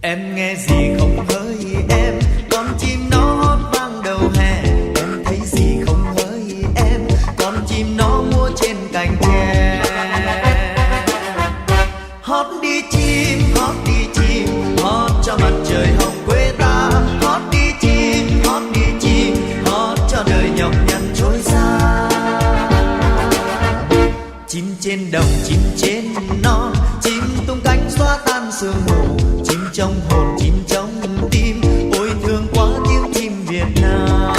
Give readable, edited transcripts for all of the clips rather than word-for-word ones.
Em nghe gì không hỡi em, con chim nó hót vang đầu hè. Em thấy gì không hỡi em, con chim nó múa trên cành tre. Hót đi chim, hót đi chim, hót cho mặt trời hồng quê ta. Hót đi chim, hót đi chim, hót cho đời nhọc nhằn trôi xa. Chim trên đồng, chim trên non, chim tung cánh xóa tan sương mù. Chim trong hồn, chim trong tim, ôi thương quá tiếng chim Việt Nam.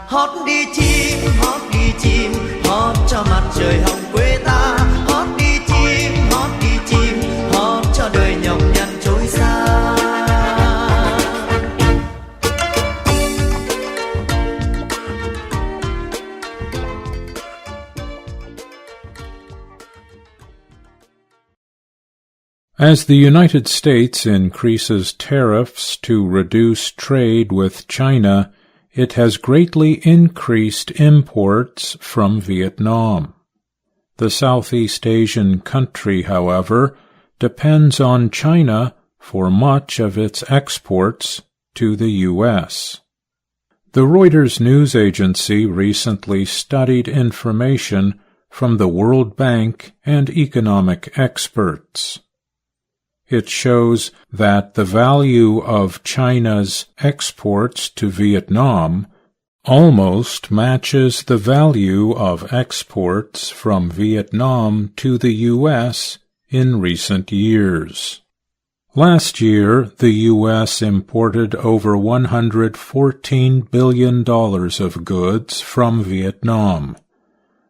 Hót đi chim, hót đi chim, hót cho mặt trời hồng quê ta. Hót đi chim, hót đi chim, hót cho đời nhọc nhằn trôi xa. As the United States increases tariffs to reduce trade with China, it has greatly increased imports from Vietnam. The Southeast Asian country, however, depends on China for much of its exports to the U.S. The Reuters news agency recently studied information from the World Bank and economic experts. It shows that the value of China's exports to Vietnam almost matches the value of exports from Vietnam to the U.S. in recent years. Last year, the U.S. imported over $114 billion of goods from Vietnam.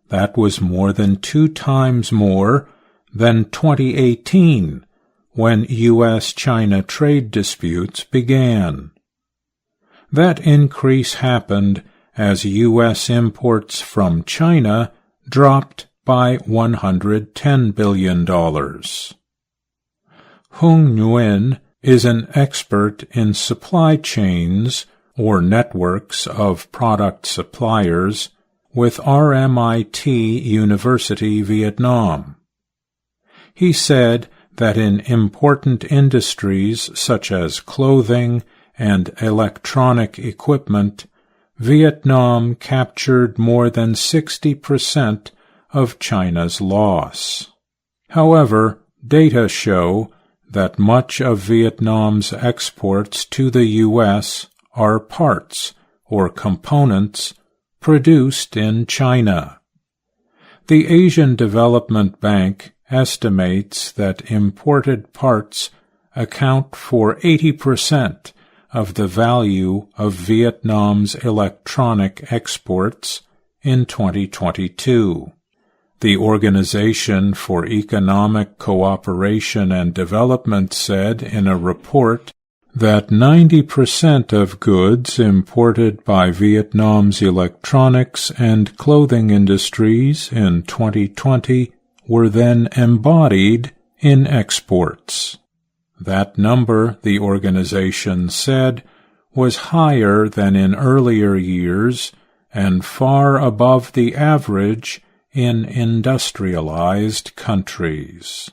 That was more than 2 times more than 2018, when U.S.-China trade disputes began. That increase happened as U.S. imports from China dropped by $110 billion. Hung Nguyen is an expert in supply chains, or networks of product suppliers, with RMIT University, Vietnam. He said that in important industries such as clothing and electronic equipment, Vietnam captured more than 60% of China's loss. However, data show that much of Vietnam's exports to the U.S. are parts or components produced in China. The Asian Development Bank estimates that imported parts account for 80% of the value of Vietnam's electronic exports in 2022. The Organization for Economic Cooperation and Development said in a report that 90% of goods imported by Vietnam's electronics and clothing industries in 2020 were then embodied in exports. That number, the organization said, was higher than in earlier years and far above the average in industrialized countries.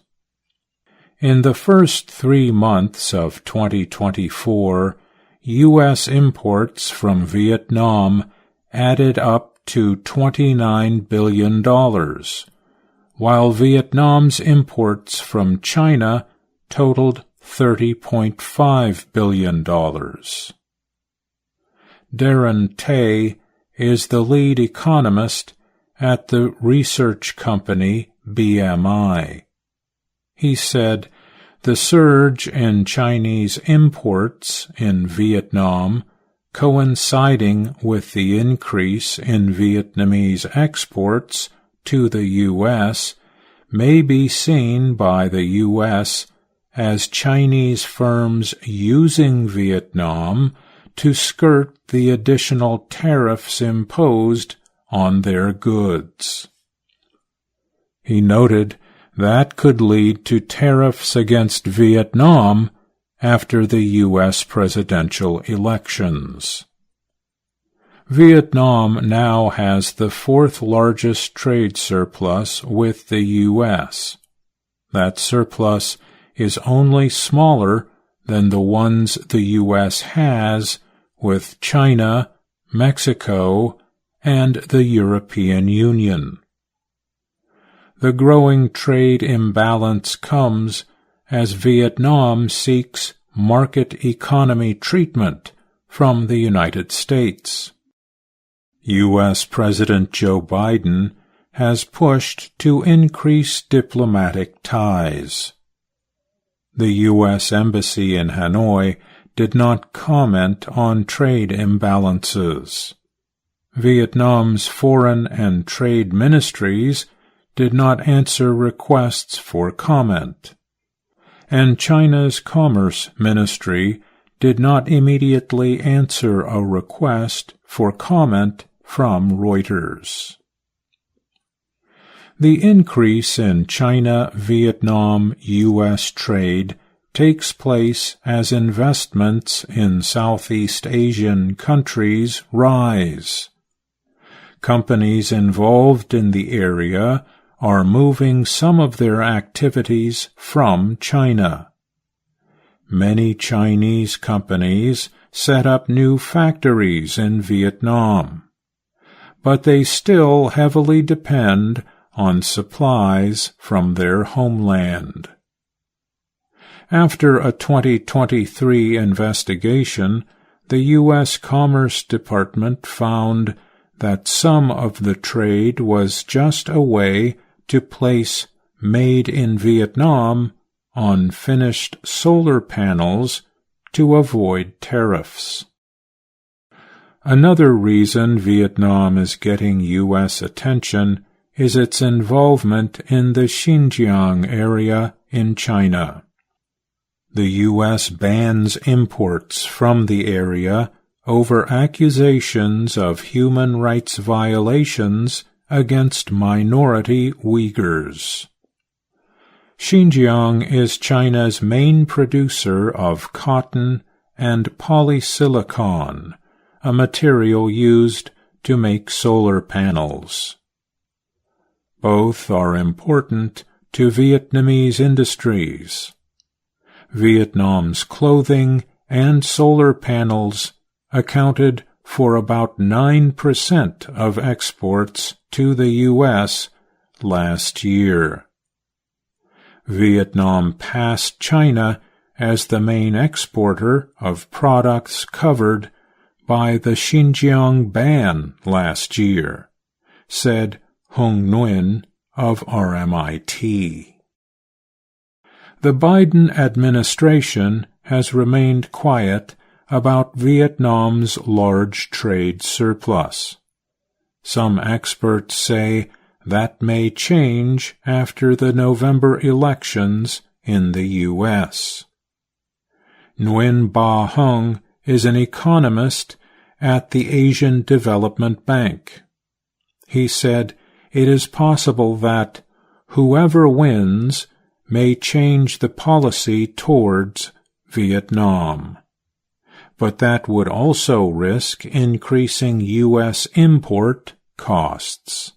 In the first 3 months of 2024, U.S. imports from Vietnam added up to $29 billion, while Vietnam's imports from China totaled $30.5 billion. Darren Tay is the lead economist at the research company BMI. He said, the surge in Chinese imports in Vietnam, coinciding with the increase in Vietnamese exports to the U.S., may be seen by the U.S. as Chinese firms using Vietnam to skirt the additional tariffs imposed on their goods. He noted that could lead to tariffs against Vietnam after the U.S. presidential elections. Vietnam now has the 4th largest trade surplus with the U.S. That surplus is only smaller than the ones the U.S. has with China, Mexico, and the European Union. The growing trade imbalance comes as Vietnam seeks market economy treatment from the United States. U.S. President Joe Biden has pushed to increase diplomatic ties. The U.S. Embassy in Hanoi did not comment on trade imbalances. Vietnam's foreign and trade ministries did not answer requests for comment, and China's Commerce Ministry did not immediately answer a request for comment from Reuters. The increase in China-Vietnam-U.S. trade takes place as investments in Southeast Asian countries rise. Companies involved in the area are moving some of their activities from China. Many Chinese companies set up new factories in Vietnam, but they still heavily depend on supplies from their homeland. After a 2023 investigation, the U.S. Commerce Department found that some of the trade was just a way to place "Made in Vietnam" on finished solar panels to avoid tariffs. Another reason Vietnam is getting U.S. attention is its involvement in the Xinjiang area in China. The U.S. bans imports from the area over accusations of human rights violations against minority Uyghurs. Xinjiang is China's main producer of cotton and polysilicon, a material used to make solar panels. Both are important to Vietnamese industries. Vietnam's clothing and solar panels accounted for about 9% of exports to the U.S. last year. Vietnam passed China as the main exporter of products covered by the Xinjiang ban last year, said Hung Nguyen of RMIT. The Biden administration has remained quiet about Vietnam's large trade surplus. Some experts say that may change after the November elections in the U.S. Nguyen Ba Hung is an economist at the Asian Development Bank. He said it is possible that whoever wins may change the policy towards Vietnam, but that would also risk increasing U.S. import costs.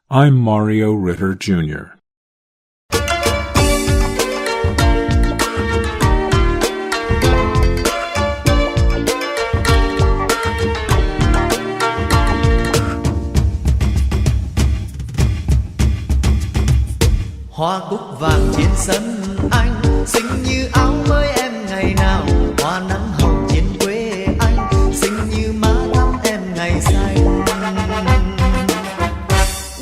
I'm Mario Ritter, Jr. Hoa cúc vàng trên sân anh, xinh như áo mới em ngày nào. Hoa nắng hồng trên quê anh, xinh như má thắm em ngày xanh.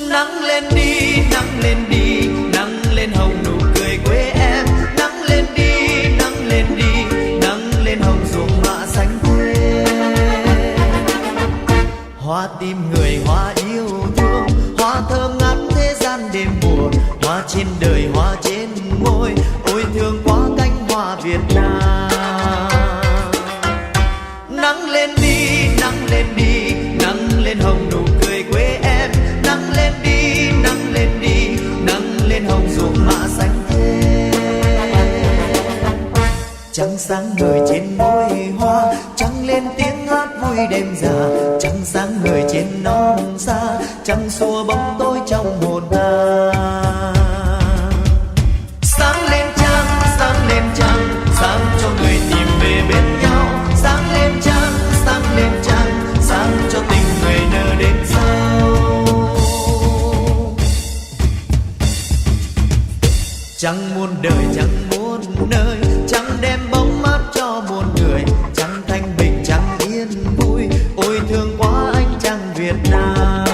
Nắng lên đi, nắng lên đi, nắng lên hồng nụ cười quê em. Nắng lên đi, nắng lên đi, nắng lên hồng ruộng mạ xanh quê. Hoa tim người, hoa yêu thương, hoa thơm ngát thế gian đêm mùa. Hoa trên đời, hoa trên môi, ôi thương quá cánh hoa Việt Nam. Nắng lên đi, nắng lên đi, nắng lên hồng nụ cười quê em. Nắng lên đi, nắng lên đi, nắng lên hồng ruộng mạ xanh thế. Trăng sáng ngời trên môi hoa, trăng lên tiếng hát vui đêm già. Trăng sáng ngời trên non xa, trăng xua bóng tối trong hồn ta. Sáng lên trăng, đời chẳng muôn nơi, chẳng đem bóng mát cho muôn người, chẳng thanh bình chẳng yên vui. Ôi thương quá anh chàng Việt Nam.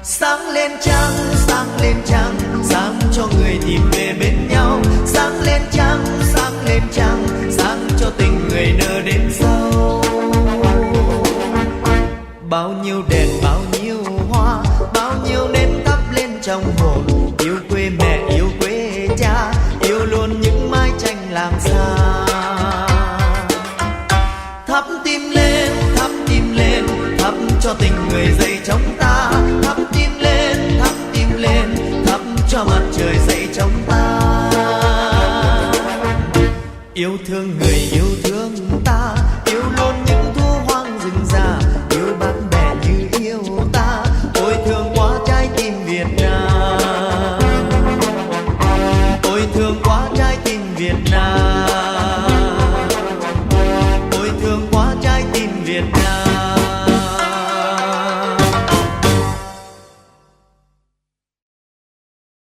Sáng lên trăng, sáng cho người tìm về bên nhau. Sáng lên trăng, sáng cho tình người nở đến sau. Bao nhiêu đèn, bao nhiêu hoa, bao nhiêu nến thắp lên trong hồn. Yêu quê mẹ, yêu quê cha, yêu luôn những mái tranh làng xa. Thắp tim lên, thắp cho tình người dậy trong ta. Thắp tim lên, thắp cho mặt trời dậy trong ta. Yêu thương người, yêu